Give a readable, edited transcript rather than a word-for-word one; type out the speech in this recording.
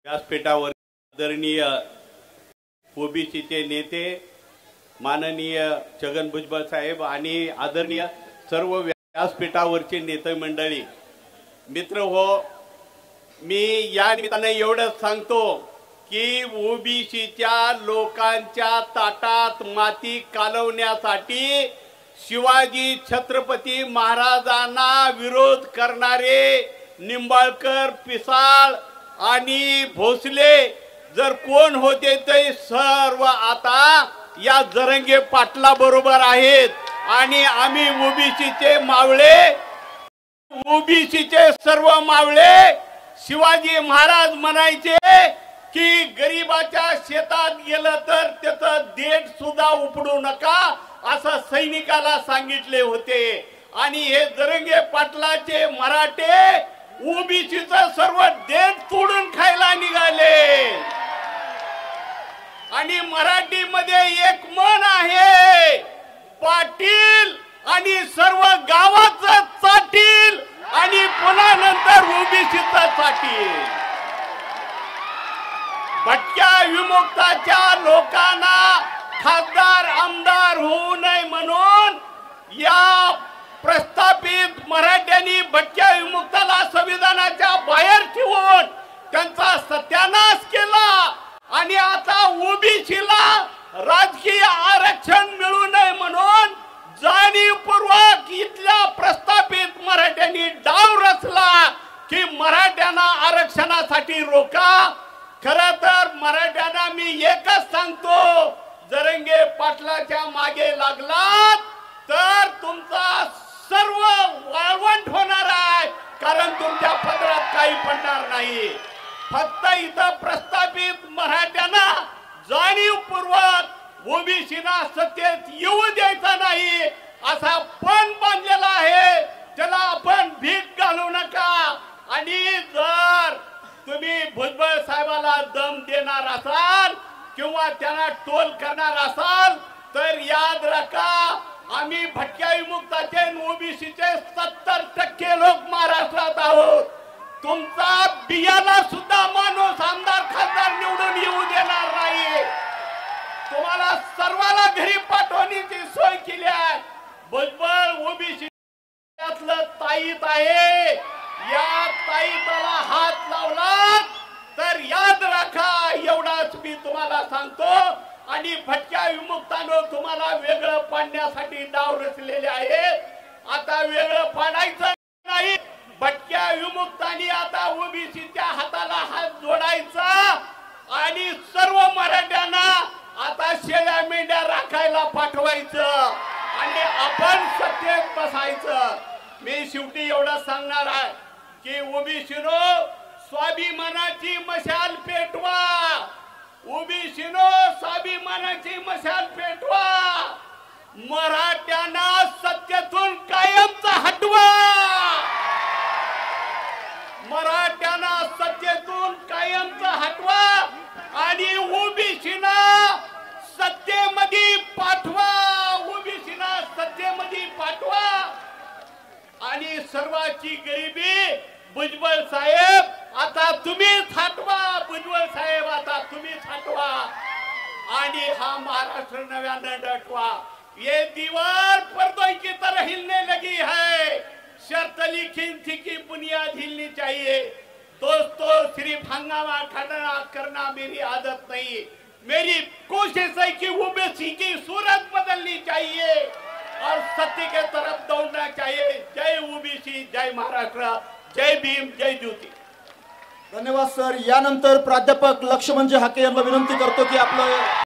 व्यासपीठावर आदरणीय ओबीसीचे नेते माननीय छगन भुजबळ साहेब आणि आदरणीय सर्व व्यासपीठावरचे नेते मंडळी, मित्र हो, मी या निमित्ताने एवढंच सांगतो की ओबीसीच्या लोकांच्या ताटात माती कालवण्यासाठी शिवाजी छत्रपती महाराजांना विरोध करणारे निंबाळकर, पिसाळ आणि भोसले जर कोण होते ते सर्व आता या जरंगे पाटला बरोबर आहेत। आणि आम्ही ओबीसीचे मावळे, ओबीसीचे सर्व मावळे शिवाजी महाराज म्हणायचे की गरीबाच्या शेतात गेलं तर त्याचं देठ सुद्धा उपडू नका असं सैनिकाला सांगितले होते। आणि हे जरंगे पाटलाचे मराठे ओबीसीचं सर्व देठ तोडून खायला निघाले। आणि मराठीमध्ये एक म्हण आहे, पाटील आणि सर्व गावाचं चाटील आणि पुन्हा नंतर ओबीसीचं चाटील। भटक्या विमुक्ताच्या लोकांना खासदार आमदार होऊ नये म्हणून या प्रस्थापित मराठ्यांनी भटक्या विमुक्ताला संविधानाच्या बाहेर ठेवून त्यांचा सत्यानाश केला। आणि आता ओबीसीला राजकीय आरक्षण मिळू नये म्हणून जाणीवपूर्वक इथल्या प्रस्थापित मराठ्यांनी डाव रचला की मराठ्यांना आरक्षणासाठी रोका। खरं तर मराठ्यांना मी एकच सांगतो, जरंगे पाटलाच्या मागे लागलात तर तुमचा सर्व वाळवंट होणार आहे, कारण तुमच्या पदरात काही पडणार नाही। फक्त इथं प्रस्थापित मराठ्यांना जाणीवपूर्वक ओबीसीना सत्तेत येऊ द्यायचा नाही असा पण बांधलेला आहे, त्याला आपण भीक घालू नका। आणि जर तुम्ही भुजबळ साहेबाला दम देणार असाल किंवा त्यांना टोल करणार असाल तर याद राखा, आम्ही भटक्या विमुक्ताचे ओबीसीचे 70% लोक महाराष्ट्रात आहोत। तुमचा बियाला सुद्धा माणूस आमदार खासदार निवडून येऊ देणार नाही। तुम्हाला सर्वाला घरी पाठवण्याची सोय केली आहे। भुजबळ ओबीसी ताईत आहे, या ताईताला हात लावला तर याद राखा, एवढाच मी तुम्हाला सांगतो। आणि भटक्या विमुक्तानं तुम्हाला वेगळं पाडण्यासाठी डाव रचलेले आहेत। आता वेगळं पाडायचं नाही, भटक्या विमुक्तांनी आता ओबीसीच्या हाताला हात जोडायचा आणि सर्व मराठ्यांना आता शेळ्या मेंढ्या राखायला पाठवायचं आणि आपण सत्तेत बसायचं। मी शेवटी एवढं सांगणार आहे की ओबीसीनो स्वाभिमानाची मशाल पेटवा, ओबीसीनो स्वाभिमानाची मशाल पेटवा, मराठ्यांना सत्तेतून कायमचा हटवा, मराठ्यांना सत्तेतून कायमचा हटवा आणि ओबीसीना सत्तेमध्ये पाठवा, ओबीसीना सत्तेमध्ये पाठवा। आणि सर्वांची गरिबी भुजबळ साहेब आता तुम्हीच हटवा, भुजबळ साहेब आता तुम्हीच हटवा आणि हा महाराष्ट्र नव्यानं डटवा। ये दीवार पर्दों की तरह हिलने लगी है, शर्त लिखी थी कि बुनियाद हिलनी चाहिए। दोस्तों, सिर्फ हंगामा खड़ा करना मेरी आदत नहीं, मेरी कोशिश है कि ओबीसी की सूरत बदलनी चाहिए और सत्य के तरफ दौड़ना चाहिए। जय ओबीसी, जय महाराष्ट्र, जय भीम, जय ज्योती। धन्यवाद सर। यानंतर प्राध्यापक लक्ष्मण हाके यांना विनंती करतो की आपलं